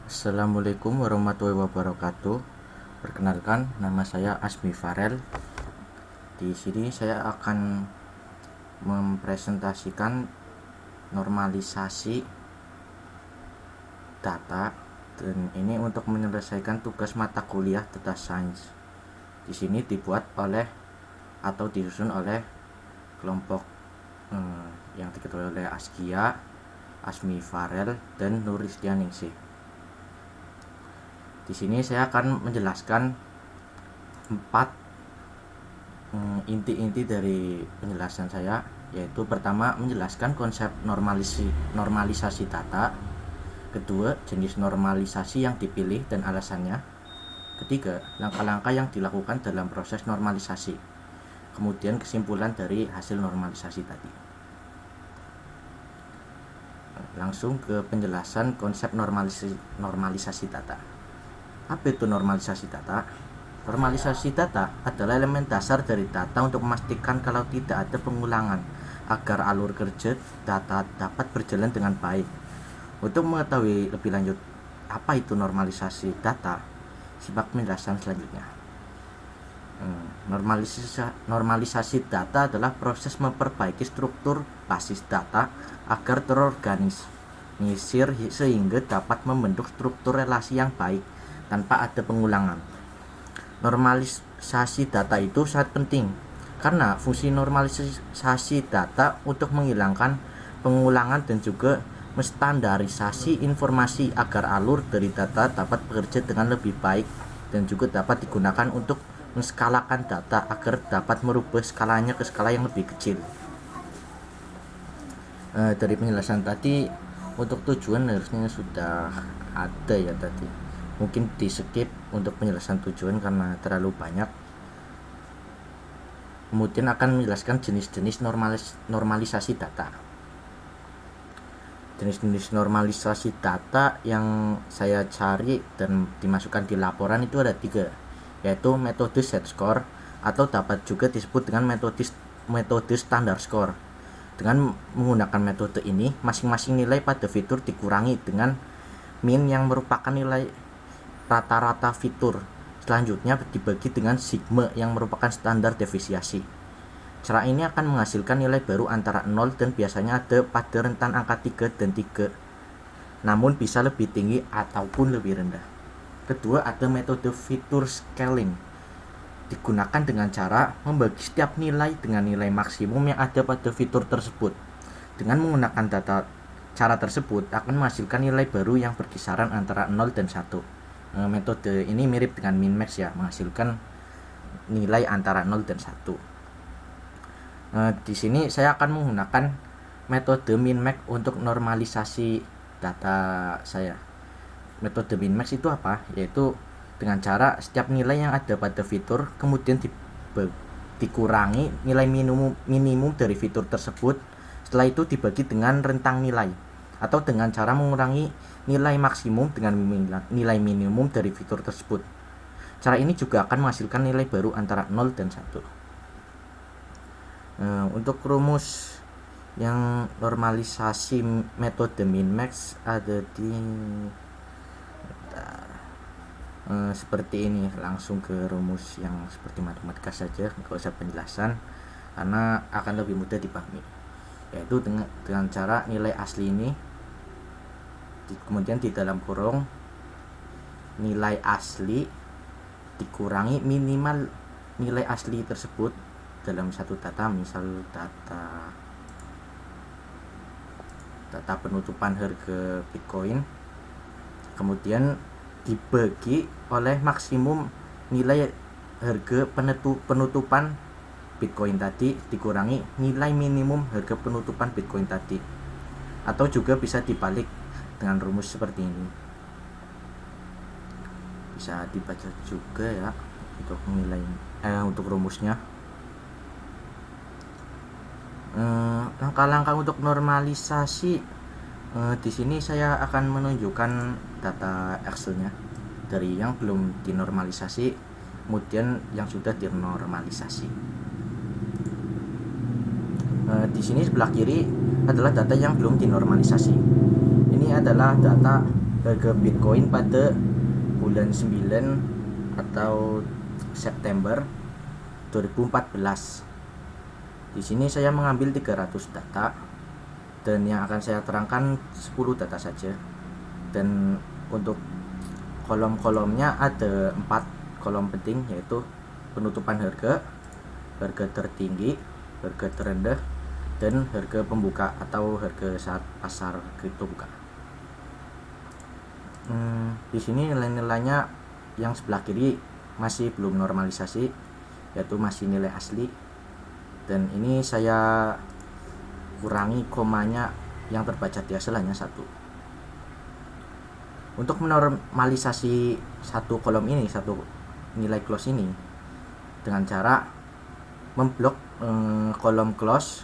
Assalamualaikum warahmatullahi wabarakatuh. Perkenalkan, nama saya Asmi Farel. Di sini saya akan mempresentasikan normalisasi data, dan ini untuk menyelesaikan tugas mata kuliah Data Science. Di sini dibuat oleh atau disusun oleh kelompok yang diketuai oleh Askia, Asmi Farel, dan Nurisdianingsih. Di sini saya akan menjelaskan 4 inti-inti dari penjelasan saya, yaitu pertama menjelaskan konsep normalisasi data, kedua jenis normalisasi yang dipilih dan alasannya, ketiga langkah-langkah yang dilakukan dalam proses normalisasi, kemudian kesimpulan dari hasil normalisasi tadi. Langsung ke penjelasan konsep normalisasi data. Apa itu normalisasi data? Normalisasi data adalah elemen dasar dari data untuk memastikan kalau tidak ada pengulangan agar alur kerja data dapat berjalan dengan baik. Untuk mengetahui lebih lanjut apa itu normalisasi data, simak penjelasan selanjutnya. Normalisasi data adalah proses memperbaiki struktur basis data agar terorganisir sehingga dapat membentuk struktur relasi yang baik tanpa ada pengulangan. Normalisasi data itu sangat penting karena fungsi normalisasi data untuk menghilangkan pengulangan dan juga menstandarisasi informasi agar alur dari data dapat bekerja dengan lebih baik dan juga dapat digunakan untuk menskalakan data agar dapat merubah skalanya ke skala yang lebih kecil. Dari penjelasan tadi, untuk tujuan harusnya sudah ada ya tadi. Mungkin di skip untuk penjelasan tujuan karena terlalu banyak. Kemudian akan menjelaskan jenis-jenis normalisasi data. Jenis-jenis normalisasi data yang saya cari dan dimasukkan di laporan itu ada 3, yaitu metode set score atau dapat juga disebut dengan metode standar score. Dengan menggunakan metode ini, masing-masing nilai pada fitur dikurangi dengan min yang merupakan nilai rata-rata fitur. Selanjutnya dibagi dengan sigma yang merupakan standar deviasi. Cara ini akan menghasilkan nilai baru antara 0 dan biasanya ada pada rentan angka 3 dan 3, namun bisa lebih tinggi ataupun lebih rendah. Kedua, ada metode fitur scaling. Digunakan dengan cara membagi setiap nilai dengan nilai maksimum yang ada pada fitur tersebut. Dengan menggunakan cara tersebut akan menghasilkan nilai baru yang berkisaran antara 0 dan 1. Metode ini mirip dengan min-max ya, menghasilkan nilai antara 0 dan 1. Di sini saya akan menggunakan metode min-max untuk normalisasi data saya. Metode min-max itu apa? Yaitu dengan cara setiap nilai yang ada pada fitur kemudian dikurangi nilai minimum dari fitur tersebut. Setelah itu dibagi dengan rentang nilai, atau dengan cara mengurangi nilai maksimum dengan nilai minimum dari fitur tersebut. Cara ini juga akan menghasilkan nilai baru antara 0 dan 1. Untuk rumus yang normalisasi metode min-max ada di seperti ini. Langsung ke rumus yang seperti matematika saja, nggak usah penjelasan karena akan lebih mudah dipahami, yaitu dengan cara nilai asli ini kemudian di dalam kurung nilai asli dikurangi minimal nilai asli tersebut dalam satu data, misal data penutupan harga Bitcoin, kemudian dibagi oleh maksimum nilai harga penutupan Bitcoin tadi dikurangi nilai minimum harga penutupan Bitcoin tadi, atau juga bisa dibalik dengan rumus seperti ini. Bisa dibaca juga ya untuk untuk rumusnya. Langkah-langkah untuk normalisasi, di sini saya akan menunjukkan data Excel-nya dari yang belum dinormalisasi kemudian yang sudah dinormalisasi. Di sini sebelah kiri adalah data yang belum dinormalisasi. Ini adalah data harga Bitcoin pada bulan 9 atau September 2014. Di sini saya mengambil 300 data dan yang akan saya terangkan 10 data saja. Dan untuk kolom-kolomnya ada 4 kolom penting, yaitu penutupan harga, harga tertinggi, harga terendah, dan harga pembuka atau harga saat pasar kripto buka. Di sini nilai-nilainya yang sebelah kiri masih belum normalisasi, yaitu masih nilai asli, dan ini saya kurangi komanya yang terbaca di hasil hanya 1. Untuk menormalisasi satu kolom ini, satu nilai close ini, dengan cara memblok kolom close,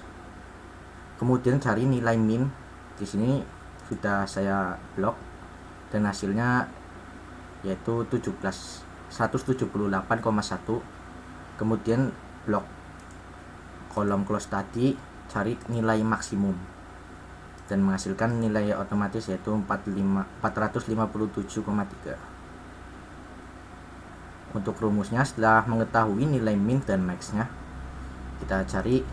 kemudian cari nilai min. Di sini sudah saya blok dan hasilnya yaitu 178,1. Kemudian blok kolom close tadi, cari nilai maksimum dan menghasilkan nilai otomatis yaitu 457,3. Untuk rumusnya, setelah mengetahui nilai min dan max-nya, kita cari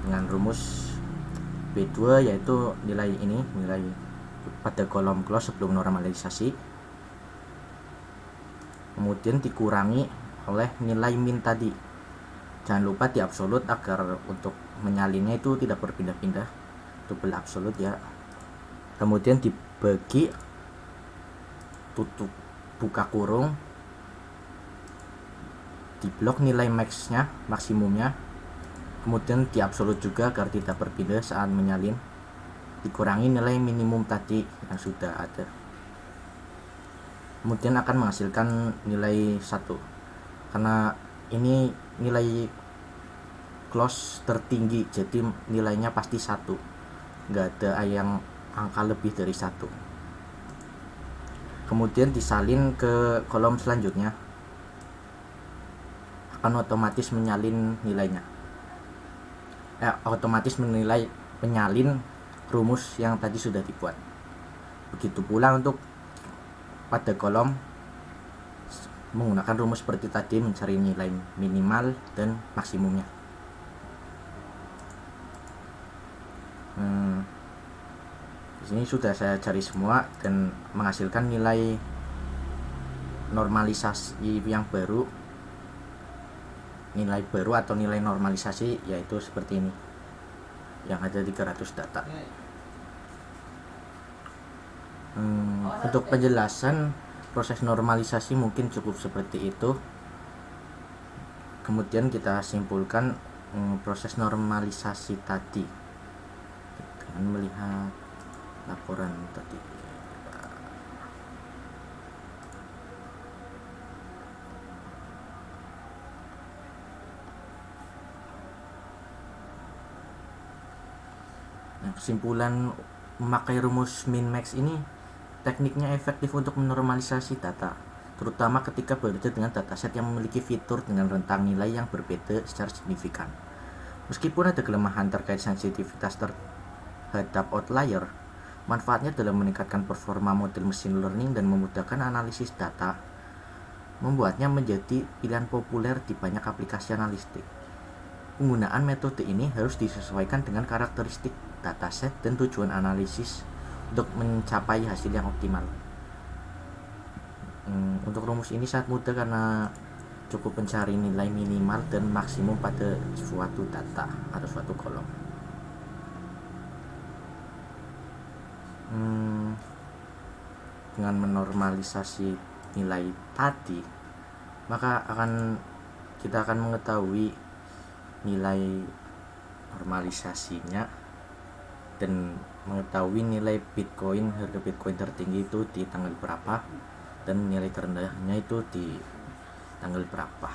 dengan rumus B2, yaitu nilai ini, nilai pada kolom close sebelum normalisasi, kemudian dikurangi oleh nilai min tadi. Jangan lupa di absolut agar untuk menyalinnya itu tidak berpindah-pindah, double absolut ya. Kemudian dibagi, tutup buka kurung, di blok nilai max-nya, maksimumnya, kemudian di absolut juga agar tidak berpindah saat menyalin, dikurangi nilai minimum tadi yang sudah ada, kemudian akan menghasilkan nilai 1. Karena ini nilai close tertinggi, jadi nilainya pasti 1, nggak ada yang angka lebih dari 1. Kemudian disalin ke kolom selanjutnya, akan otomatis menyalin nilainya, otomatis menyalin rumus yang tadi sudah dibuat. Begitu pula untuk pada kolom menggunakan rumus seperti tadi, mencari nilai minimal dan maksimumnya. Di sini sudah saya cari semua dan menghasilkan nilai normalisasi yang baru. Nilai baru atau nilai normalisasi yaitu seperti ini, yang ada 300 data. Untuk penjelasan proses normalisasi mungkin cukup seperti itu. Kemudian kita simpulkan proses normalisasi tadi dengan melihat laporan tadi. Nah, kesimpulan memakai rumus min max ini, tekniknya efektif untuk menormalisasi data, terutama ketika bekerja dengan dataset yang memiliki fitur dengan rentang nilai yang berbeda secara signifikan. Meskipun ada kelemahan terkait sensitivitas terhadap outlier, manfaatnya dalam meningkatkan performa model machine learning dan memudahkan analisis data, membuatnya menjadi pilihan populer di banyak aplikasi analitik. Penggunaan metode ini harus disesuaikan dengan karakteristik dataset dan tujuan analisis untuk mencapai hasil yang optimal. Untuk rumus ini sangat mudah karena cukup mencari nilai minimal dan maksimum pada suatu data atau suatu kolom. Dengan menormalisasi nilai tadi, maka kita akan mengetahui nilai normalisasinya dan mengetahui nilai Bitcoin, harga Bitcoin tertinggi itu di tanggal berapa dan nilai terendahnya itu di tanggal berapa.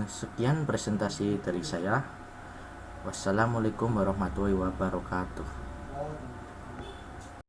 Sekian presentasi dari saya. Wassalamualaikum warahmatullahi wabarakatuh.